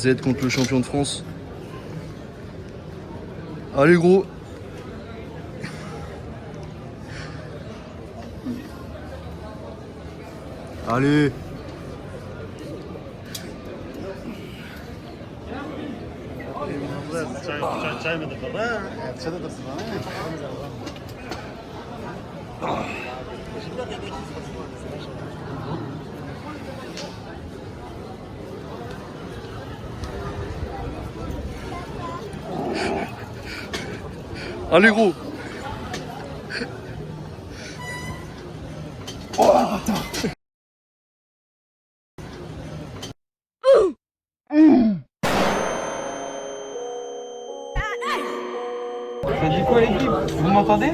Z contre le champion de France. Allez gros. Allez. Allez gros. Ça dit quoi l'équipe? Vous m'entendez?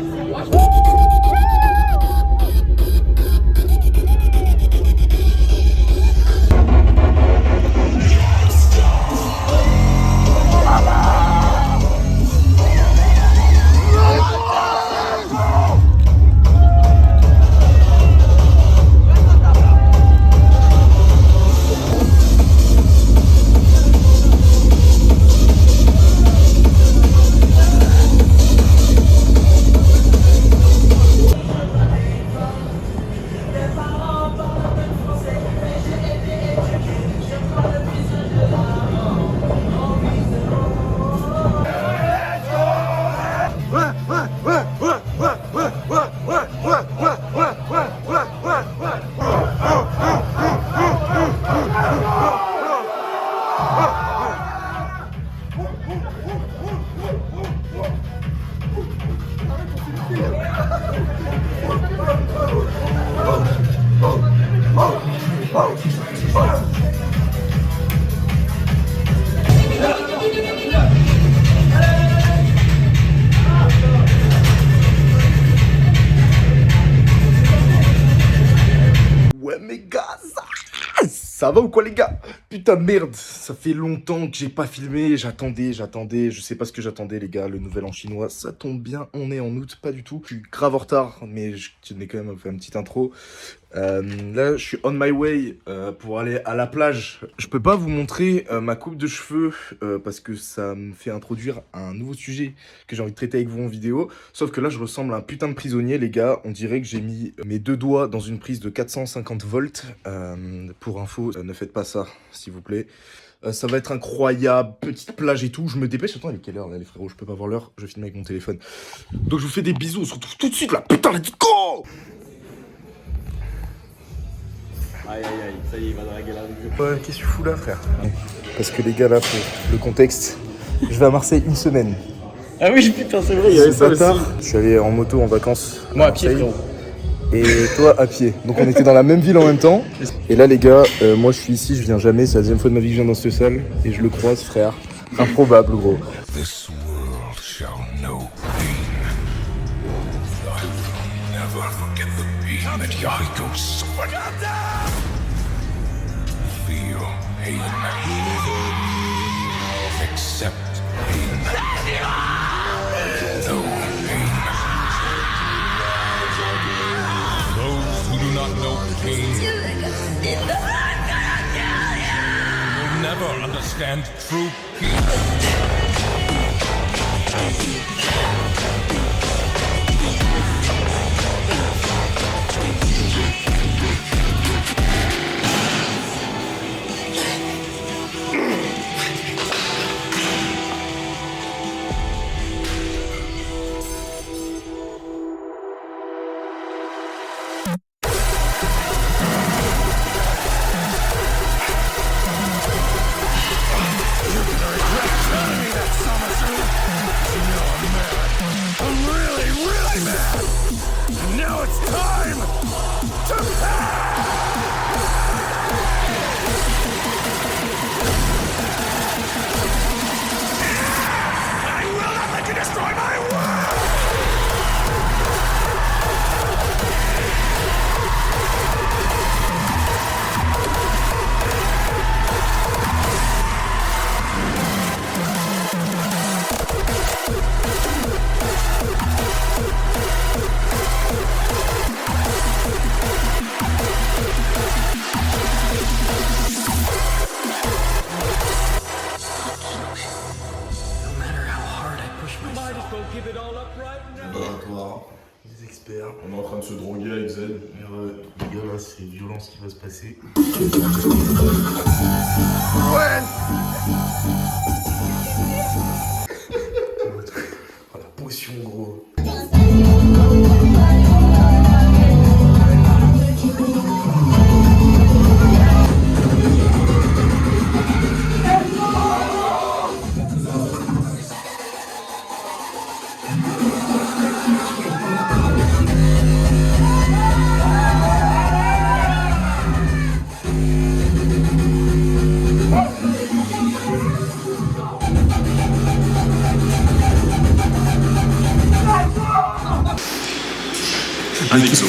Ouais mes gars, ça va ou quoi les gars? Putain de merde, ça fait longtemps que j'ai pas filmé, j'attendais, je sais pas ce que j'attendais les gars, le nouvel an chinois, ça tombe bien, on est en août, pas du tout, je suis grave en retard, mais je tenais quand même à faire une petite intro. Là, je suis on my way pour aller à la plage. Je peux pas vous montrer ma coupe de cheveux parce que ça me fait introduire un nouveau sujet que j'ai envie de traiter avec vous en vidéo. Sauf que là, je ressemble à un putain de prisonnier, les gars. On dirait que j'ai mis mes deux doigts dans une prise de 450 volts. Pour info, ne faites pas ça, s'il vous plaît. Ça va être incroyable, petite plage et tout. Je me dépêche. Attends, il est quelle heure là, les frérots? Je peux pas voir l'heure. Je filme avec mon téléphone. Donc, je vous fais des bisous. On se retrouve tout de suite là. Putain, let's go! Aïe aïe aïe, ça y est, il va draguer la rue. Ouais, qu'est-ce que tu fous là, frère? Parce que les gars, là, pour le contexte, je vais à Marseille une semaine. Ah oui, putain, c'est vrai, il y avait ça aussi. Je suis allé en moto en vacances. Moi à pied, frérot. Et toi à pied. Donc on était dans la même ville en même temps. Et là, les gars, moi je suis ici, je viens jamais. C'est la deuxième fois de ma vie que je viens dans cette salle. Et je le croise, frère. Improbable, gros. This world shall know pain. I will never forget the pain that Yahiko suffered. Feel pain. Accept pain. No pain. Those who do not know pain will never understand true peace. Now it's time to I will not let you destroy my world! Les experts. On est en train de se droguer avec Z. Mais ouais, les gars, là, c'est violent ce qui va se passer. Ouais. Oh, la potion, gros. Un exo.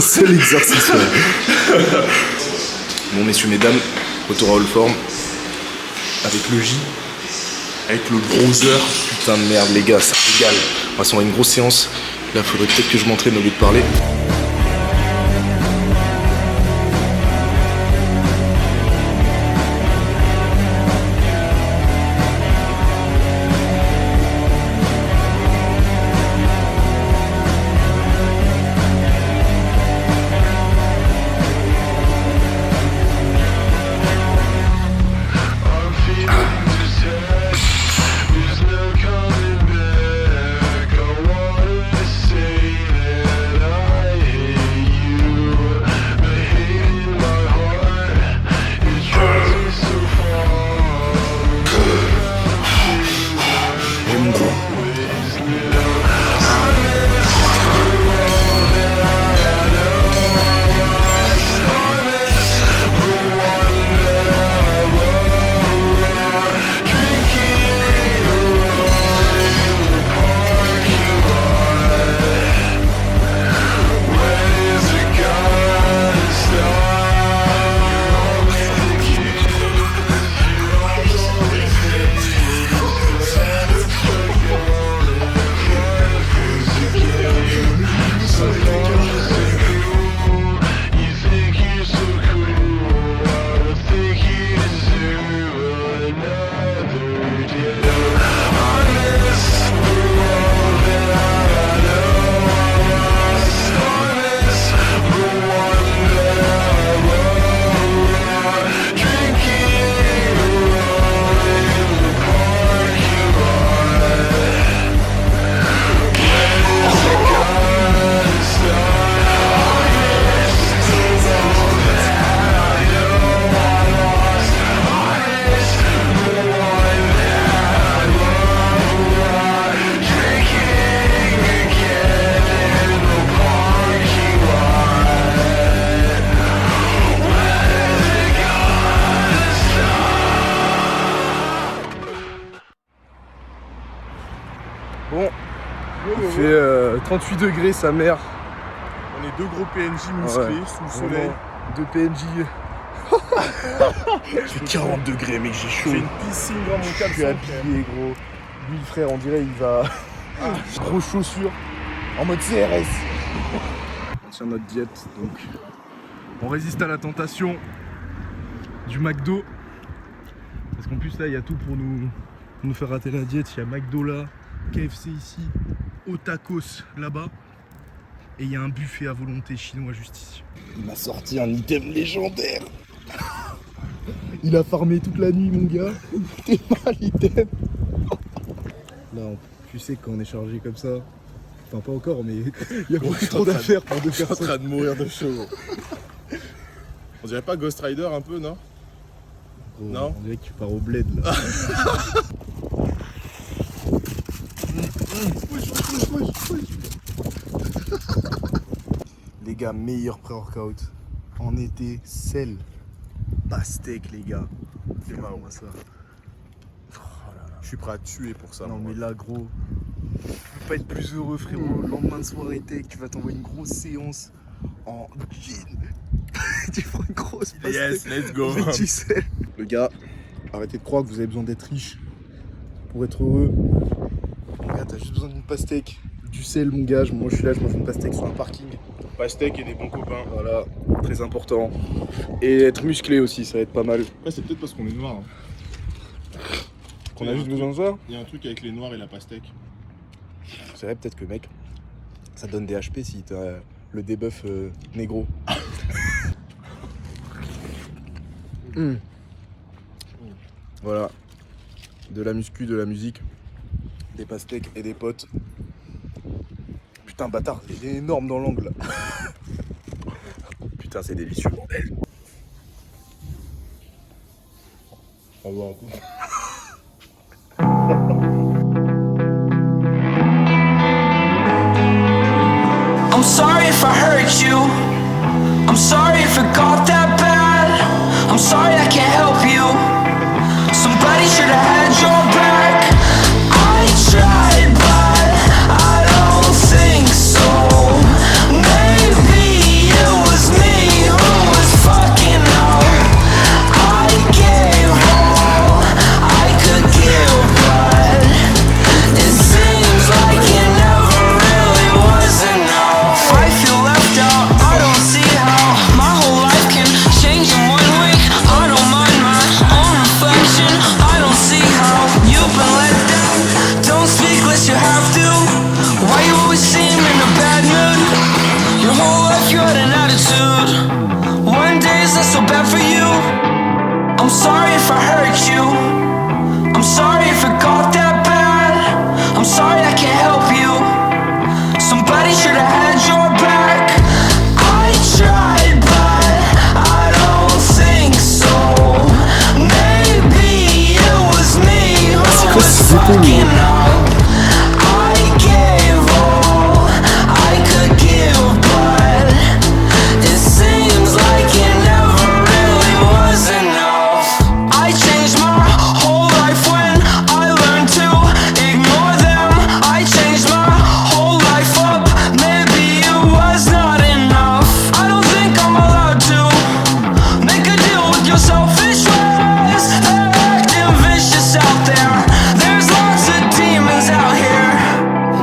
C'est l'exercice. Bon, messieurs, mesdames, retour à All Form. Avec le J. Avec le browser. Putain de merde, les gars, ça régale. On va s'en une grosse séance. Là, faudrait peut-être que je m'entraîne au lieu de parler. Bon, il fait 38 degrés sa mère. On est deux gros PNJ musclés sous le soleil. Deux PNJ. Il fait 40 degrés mec, j'ai chaud. J'ai une piscine dans mon Je caleçon. suis habillé gros. Lui le frère on dirait il va. Grosse chaussures. En mode CRS. On tient notre diète donc. On résiste à la tentation du McDo. Parce qu'en plus là il y a tout pour nous faire rater la diète. Il y a McDo là, KFC ici, au tacos là-bas. Et il y a un buffet à volonté chinois juste ici. Il m'a sorti un item légendaire. Il a farmé toute la nuit mon gars. T'es mal l'item. Là tu sais quand on est chargé comme ça. Enfin pas encore mais il y a beaucoup trop d'affaires pour deux Je suis en personnes. train de mourir de chaud. On dirait pas Ghost Rider un peu, non? Gros, Non. on dirait que tu pars au bled là. Les gars, meilleur pré-workout en été, sel, pastèque les gars. C'est marrant ça. Je suis prêt à tuer pour ça. Non moi. mais là gros, tu peux pas être plus heureux frérot. Le lendemain de soirée tech, tu vas t'envoyer une grosse séance en jean. Tu prends une grosse pastèque. Yes, let's go. avec du sel. Le gars, arrêtez de croire que vous avez besoin d'être riche pour être heureux. Le gars, t'as juste besoin d'une pastèque, du sel mon gars. Moi je suis là, je me fais une pastèque sur un parking. Pastèque et des bons copains. Voilà, très important. Et être musclé aussi, ça va être pas mal. Après, c'est peut-être parce qu'on est noir. Hein. Qu'on a juste besoin de ça. Il y a un truc avec les noirs et la pastèque. C'est vrai, peut-être que mec, Ça donne des HP si t'as le debuff négro. Voilà. De la muscu, de la musique, des pastèques et des potes. Putain, bâtard, il est énorme dans l'angle. Putain, c'est délicieux, bordel. On va un coup. I'm sorry if I hurt you. I'm sorry if it got that bad. I'm sorry I can't help you. Somebody should have had your back. I tried, but I don't think so. Maybe it was me who was fucking up. I gave all I could give, but it seems like it never really was enough. I feel left out, I don't see how my whole life can change in 1 week. I don't mind my own reflection, I don't see how you've been let down. Don't speak unless you have to. Why you always seem in a bad mood? Your whole life you had an attitude. One day is not so bad for you. I'm sorry if I hurt you. I'm sorry if it got that bad. I'm sorry I can't help you. Somebody should have had your back. I tried, but I don't think so. Maybe it was me who was fucking up. I gave all I could give, but it seems like it never really was enough. I changed my whole life when I learned to ignore them. I changed my whole life up, maybe it was not enough. I don't think I'm allowed to make a deal with your selfish ways. They're acting vicious out there. There's lots of demons out here.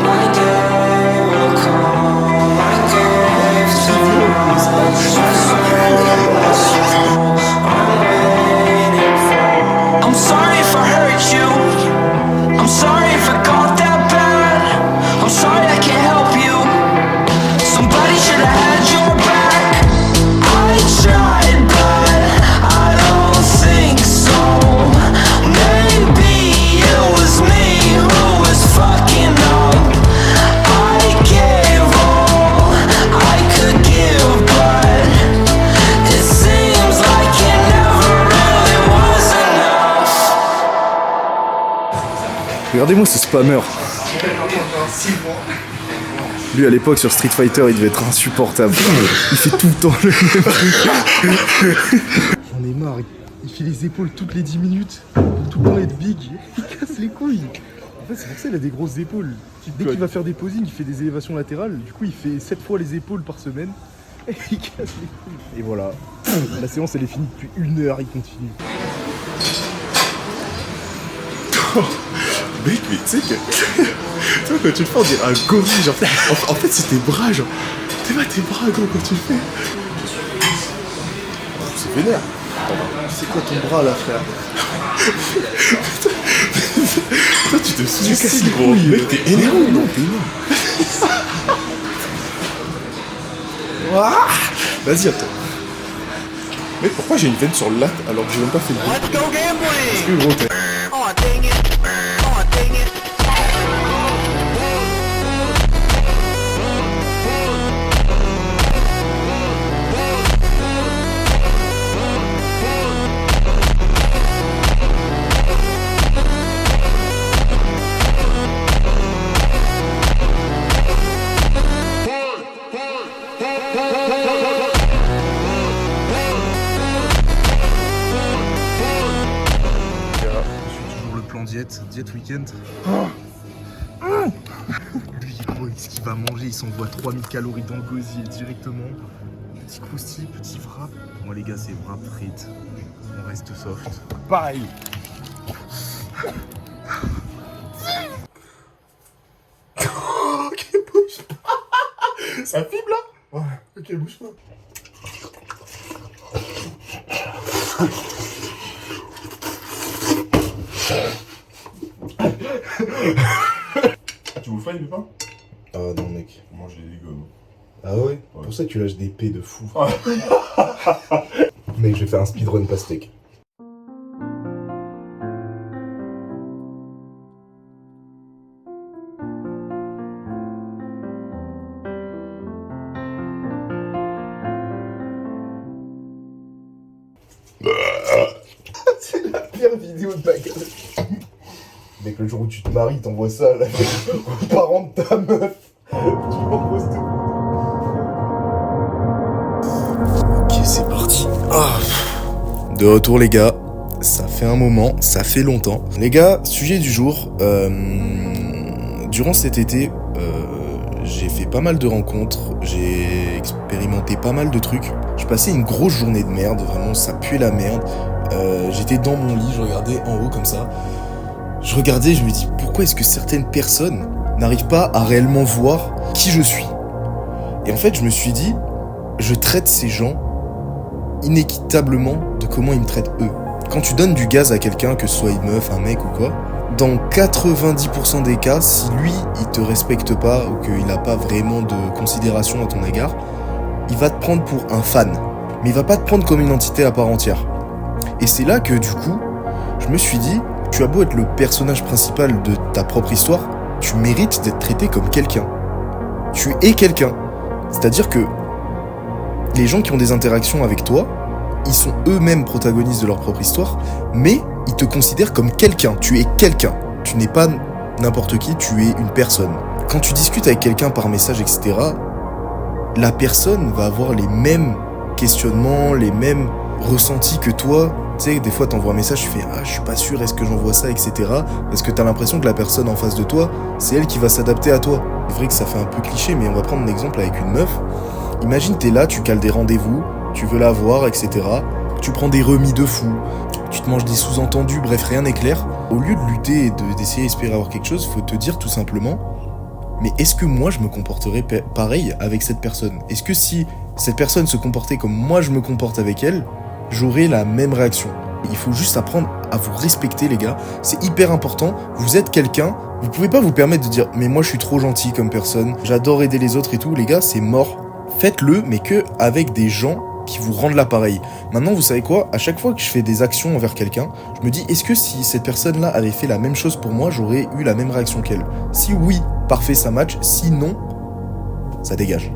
My day will come, I gave to you. I'm sorry if I hurt you. I'm sorry if it got that bad. I'm sorry I can't help you. Somebody should have had your back. I tried, but I don't think so. Maybe it was me who was fucking up. I gave all I could give, but it seems like it never really was enough. Regardez-moi ce spammer. Lui à l'époque sur Street Fighter il devait être insupportable. Il fait tout le temps le même truc. J'en ai marre, il fait les épaules toutes les 10 minutes pour tout le temps être big. Il casse les couilles. En fait c'est pour ça qu'il a des grosses épaules. Dès qu'il va faire des posings il fait des élévations latérales. Du coup il fait 7 fois les épaules par semaine. Et il casse les couilles. Et voilà. La séance elle est finie depuis 1 heure, il continue. Mec, mais tu sais que. Tu vois, quand tu le fais, on dirait un gorille. Genre, en fait, c'est tes bras, genre. T'es pas tes bras, gros, quand tu le fais. C'est vénère. C'est quoi ton bras là frère? Toi, tu te casses suicides, les gros. couilles. Mec, t'es énervé. Non, t'es énorme. Vas-y, attends. Mec, pourquoi j'ai une veine sur le latte alors que j'ai même pas fait le bruit? Let's go gambling! Parce que gros, t'es. Oh dang it! Oh dang it! Diète week-end. Lui, gros, ce qu'il va manger, il s'envoie 3000 calories dans le gosier directement. Petit croustille, petit wrap. Moi, les gars, c'est wrap frites. On reste soft. Pareil. Ok, bouge pas. Ça fibre là? Ouais. Ok, bouge pas. Tu vous failles le pain? Ah non mec. Moi j'ai Polygon. Ah ouais? Pour ça que tu lâches des P de fou. Mec, je vais faire un speedrun pastèque. C'est la pire vidéo de ma gueule. Mec, le jour où tu te maries, t'envoies ça là, aux parents de ta meuf. Tu m'envoies cette... Ok, c'est parti. De retour les gars, ça fait un moment, ça fait longtemps. Les gars, sujet du jour, durant cet été, j'ai fait pas mal de rencontres, j'ai expérimenté pas mal de trucs. J'ai passé une grosse journée de merde, vraiment ça puait la merde. J'étais dans mon lit, je regardais en haut comme ça. Je regardais, je me dis pourquoi est-ce que certaines personnes n'arrivent pas à réellement voir qui je suis. Et en fait, je me suis dit, je traite ces gens inéquitablement de comment ils me traitent eux. Quand tu donnes du gaz à quelqu'un, que ce soit une meuf, un mec ou quoi, dans 90% des cas, si lui, il te respecte pas ou qu'il n'a pas vraiment de considération à ton égard, il va te prendre pour un fan. Mais il va pas te prendre comme une entité à part entière. Et c'est là que, du coup, je me suis dit, tu as beau être le personnage principal de ta propre histoire, tu mérites d'être traité comme quelqu'un. Tu es quelqu'un. C'est-à-dire que les gens qui ont des interactions avec toi, ils sont eux-mêmes protagonistes de leur propre histoire, mais ils te considèrent comme quelqu'un. Tu es quelqu'un. Tu n'es pas n'importe qui, tu es une personne. Quand tu discutes avec quelqu'un par message, etc., la personne va avoir les mêmes questionnements, les mêmes ressentis que toi. Tu sais, des fois, t'envoies un message, tu fais « Ah, je suis pas sûr, est-ce que j'envoie ça, etc. » Parce que t'as l'impression que la personne en face de toi, c'est elle qui va s'adapter à toi. C'est vrai que ça fait un peu cliché, mais on va prendre un exemple avec une meuf. Imagine, t'es là, tu cales des rendez-vous, tu veux la voir, etc. Tu prends des remis de fou, tu te manges des sous-entendus, bref, rien n'est clair. Au lieu de lutter et d'essayer d'espérer avoir quelque chose, faut te dire tout simplement « Mais est-ce que moi, je me comporterais pareil avec cette personne ? Est-ce que si cette personne se comportait comme moi, je me comporte avec elle, j'aurai la même réaction. » Il faut juste apprendre à vous respecter, les gars. C'est hyper important. Vous êtes quelqu'un. Vous pouvez pas vous permettre de dire « Mais moi, je suis trop gentil comme personne. J'adore aider les autres et tout. » Les gars, c'est mort. Faites-le, mais que avec des gens qui vous rendent l'appareil. Maintenant, vous savez quoi ? À chaque fois que je fais des actions envers quelqu'un, je me dis « Est-ce que si cette personne-là avait fait la même chose pour moi, j'aurais eu la même réaction qu'elle ?» Si oui, parfait, ça match. Si non, ça dégage.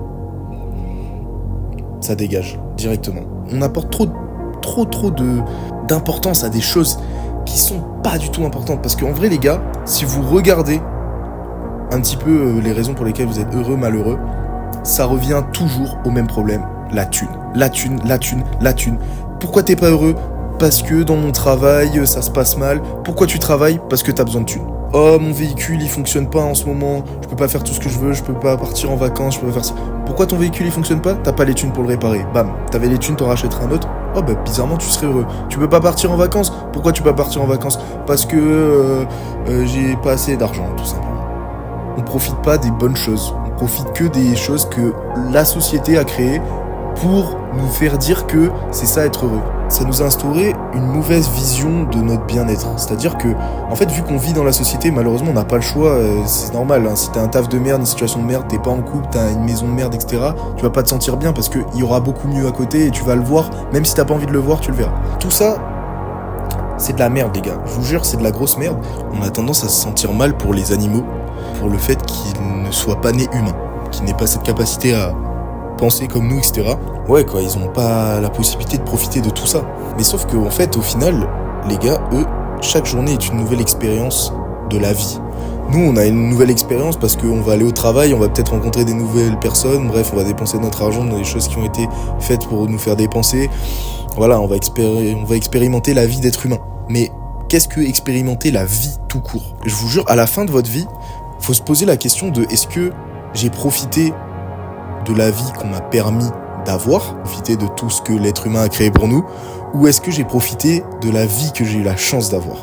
Ça dégage, directement. On apporte trop d'importance à des choses qui sont pas du tout importantes. Parce qu'en vrai, les gars, si vous regardez un petit peu les raisons pour lesquelles vous êtes heureux, malheureux, ça revient toujours au même problème. La thune. La thune, la thune, la thune. Pourquoi t'es pas heureux ? Parce que dans mon travail, ça se passe mal. Pourquoi tu travailles ? Parce que t'as besoin de thunes. Oh, mon véhicule, il fonctionne pas en ce moment. Je peux pas faire tout ce que je veux. Je peux pas partir en vacances. Je peux pas faire ça. Pourquoi ton véhicule, il fonctionne pas ? T'as pas les thunes pour le réparer. Bam. T'avais les thunes, t'en rachèteras un autre. Oh, bah, bizarrement, tu serais heureux. Tu peux pas partir en vacances ? Pourquoi tu peux pas partir en vacances ? Parce que j'ai pas assez d'argent, tout simplement. On profite pas des bonnes choses. On profite que des choses que la société a créées pour nous faire dire que c'est ça être heureux. Ça nous a instauré une mauvaise vision de notre bien-être. C'est-à-dire que, en fait, vu qu'on vit dans la société, malheureusement, on n'a pas le choix, c'est normal. Hein. Si t'as un taf de merde, une situation de merde, t'es pas en couple, t'as une maison de merde, etc., tu vas pas te sentir bien parce qu'il y aura beaucoup mieux à côté et tu vas le voir. Même si t'as pas envie de le voir, tu le verras. Tout ça, c'est de la merde, les gars. Je vous jure, c'est de la grosse merde. On a tendance à se sentir mal pour les animaux, pour le fait qu'ils ne soient pas nés humains, qu'ils n'aient pas cette capacité à penser comme nous, etc. Ouais, quoi, ils ont pas la possibilité de profiter de tout ça. Mais sauf que, en fait, au final, les gars, eux, chaque journée est une nouvelle expérience de la vie. Nous, on a une nouvelle expérience parce qu'on va aller au travail, on va peut-être rencontrer des nouvelles personnes, bref, on va dépenser notre argent dans des choses qui ont été faites pour nous faire dépenser. Voilà, on va expérimenter la vie d'être humain. Mais qu'est-ce que expérimenter la vie tout court ? Je vous jure, à la fin de votre vie, faut se poser la question de est-ce que j'ai profité de la vie qu'on m'a permis d'avoir, profiter de tout ce que l'être humain a créé pour nous, ou est-ce que j'ai profité de la vie que j'ai eu la chance d'avoir ?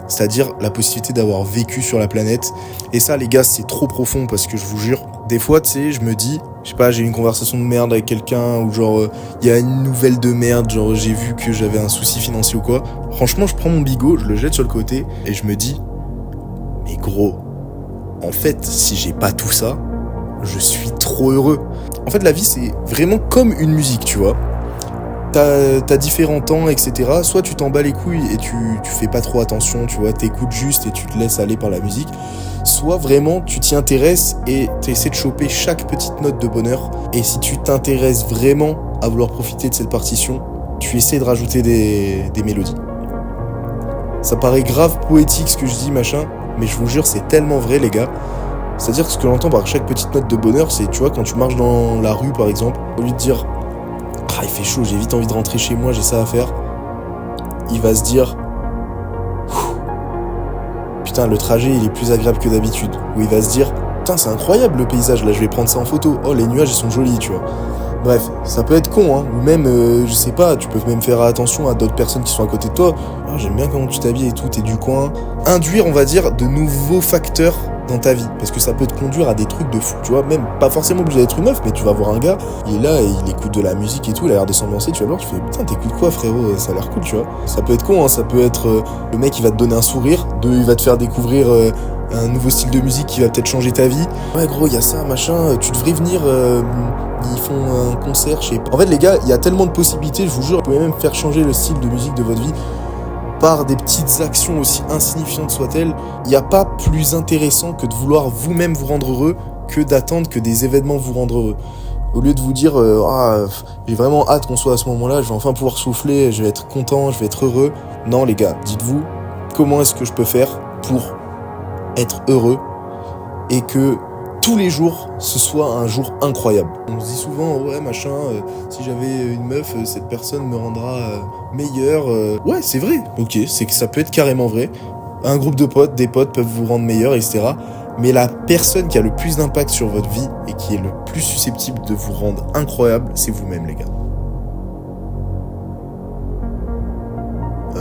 C'est-à-dire la possibilité d'avoir vécu sur la planète. Et ça, les gars, c'est trop profond parce que je vous jure, des fois, tu sais, je me dis, je sais pas, j'ai eu une conversation de merde avec quelqu'un ou genre, il y a une nouvelle de merde, genre j'ai vu que j'avais un souci financier ou quoi. Franchement, je prends mon bigot, je le jette sur le côté et je me dis, mais gros, en fait, si j'ai pas tout ça, je suis trop trop heureux. En fait, la vie, c'est vraiment comme une musique, tu vois. T'as différents temps, etc. Soit tu t'en bats les couilles et tu fais pas trop attention, tu vois, t'écoutes juste et tu te laisses aller par la musique. Soit vraiment tu t'y intéresses et t'essaies de choper chaque petite note de bonheur. Et si tu t'intéresses vraiment à vouloir profiter de cette partition, tu essaies de rajouter des mélodies. Ça paraît grave poétique ce que je dis, machin, mais je vous jure, c'est tellement vrai, les gars. C'est-à-dire que ce que l'on entend par chaque petite note de bonheur, c'est, tu vois, quand tu marches dans la rue, par exemple, au lieu de dire « Ah, il fait chaud, j'ai vite envie de rentrer chez moi, j'ai ça à faire », il va se dire « Putain, le trajet, il est plus agréable que d'habitude. » Ou il va se dire « Putain, c'est incroyable le paysage, là, je vais prendre ça en photo. Oh, les nuages, ils sont jolis, tu vois. » Bref, ça peut être con, hein. Ou même, je sais pas, tu peux même faire attention à d'autres personnes qui sont à côté de toi. Oh, j'aime bien comment tu t'habilles et tout, t'es du coin. Induire, on va dire, de nouveaux facteurs dans ta vie, parce que ça peut te conduire à des trucs de fou, tu vois, même pas forcément obligé d'être une meuf, mais tu vas voir un gars, il est là et il écoute de la musique et tout, il a l'air de s'ambiancer, tu vas voir, tu fais putain, t'écoutes quoi frérot, ça a l'air cool, tu vois. Ça peut être con, hein, ça peut être le mec qui va te donner un sourire, il va te faire découvrir un nouveau style de musique qui va peut-être changer ta vie. Ouais gros, il y a ça, machin, tu devrais venir, ils font un concert, je sais pas. En fait les gars, il y a tellement de possibilités, je vous jure, vous pouvez même faire changer le style de musique de votre vie par des petites actions aussi insignifiantes soient-elles. Il n'y a pas plus intéressant que de vouloir vous-même vous rendre heureux que d'attendre que des événements vous rendent heureux. Au lieu de vous dire j'ai vraiment hâte qu'on soit à ce moment-là, je vais enfin pouvoir souffler, je vais être content, je vais être heureux. Non les gars, dites-vous comment est-ce que je peux faire pour être heureux et que tous les jours, ce soit un jour incroyable. On se dit souvent, ouais, machin, si j'avais une meuf, cette personne me rendra meilleur. Ouais, c'est vrai. Ok, c'est que ça peut être carrément vrai. Un groupe de potes, des potes peuvent vous rendre meilleur, etc. Mais la personne qui a le plus d'impact sur votre vie et qui est le plus susceptible de vous rendre incroyable, c'est vous-même, les gars.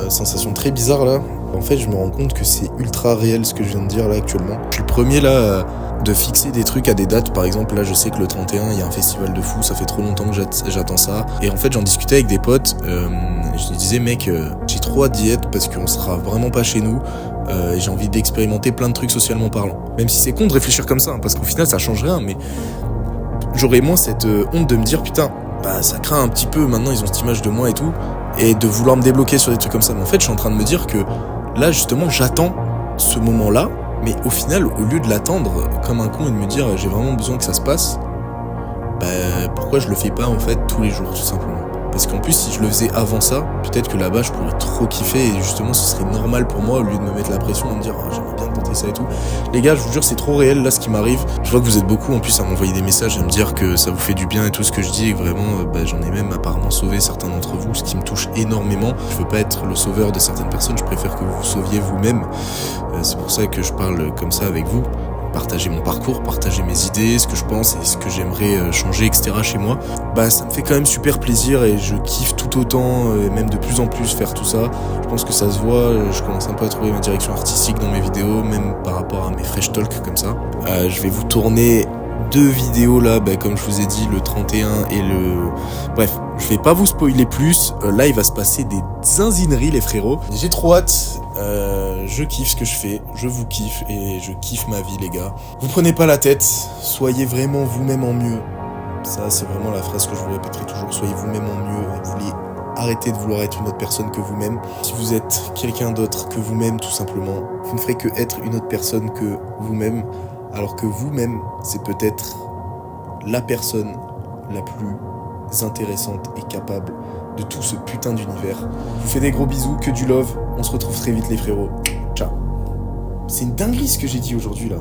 Sensation très bizarre, là. En fait, je me rends compte que c'est ultra réel ce que je viens de dire, là, actuellement. Je suis le premier, là, de fixer des trucs à des dates. Par exemple, là, je sais que le 31, il y a un festival de fou, ça fait trop longtemps que j'attends ça. Et en fait, j'en discutais avec des potes, je disais, mec, j'ai trop hâte d'y être parce qu'on sera vraiment pas chez nous. J'ai envie d'expérimenter plein de trucs socialement parlant. Même si c'est con de réfléchir comme ça, hein, parce qu'au final, ça change rien, mais j'aurais moins cette honte de me dire, putain, bah, ça craint un petit peu, maintenant, ils ont cette image de moi et tout, et de vouloir me débloquer sur des trucs comme ça. Mais en fait, je suis en train de me dire que là, justement, j'attends ce moment-là. Mais au final, au lieu de l'attendre comme un con et de me dire j'ai vraiment besoin que ça se passe, bah pourquoi je le fais pas en fait tous les jours tout simplement. Parce qu'en plus si je le faisais avant ça, peut-être que là-bas je pourrais trop kiffer et justement ce serait normal pour moi au lieu de me mettre la pression et me dire j'aimerais bien tenter ça et tout. Les gars, je vous jure c'est trop réel là ce qui m'arrive. Je vois que vous êtes beaucoup en plus à m'envoyer des messages et à me dire que ça vous fait du bien et tout ce que je dis et que vraiment j'en ai même apparemment sauvé certains d'entre vous, ce qui me touche énormément. Je veux pas être le sauveur de certaines personnes, je préfère que vous vous sauviez vous-même. C'est pour ça que je parle comme ça avec vous. Partager mon parcours, partager mes idées, ce que je pense et ce que j'aimerais changer, etc. chez moi. Bah ça me fait quand même super plaisir et je kiffe tout autant, et même de plus en plus faire tout ça. Je pense que ça se voit, je commence un peu à trouver ma direction artistique dans mes vidéos, même par rapport à mes fresh talk comme ça. Je vais vous tourner 2 vidéos là, comme je vous ai dit, le 31 et le... Bref, je vais pas vous spoiler plus, là il va se passer des zinzineries les frérots. J'ai trop hâte, je kiffe ce que je fais, je vous kiffe et je kiffe ma vie les gars. Vous prenez pas la tête, soyez vraiment vous-même en mieux. Ça c'est vraiment la phrase que je vous répéterai toujours, soyez vous-même en mieux, arrêtez de vouloir être une autre personne que vous-même. Si vous êtes quelqu'un d'autre que vous-même tout simplement, vous ne ferez que être une autre personne que vous-même. Alors que vous-même, c'est peut-être la personne la plus intéressante et capable de tout ce putain d'univers. Je vous fais des gros bisous, que du love. On se retrouve très vite les frérots. Ciao. C'est une dinguerie ce que j'ai dit aujourd'hui là.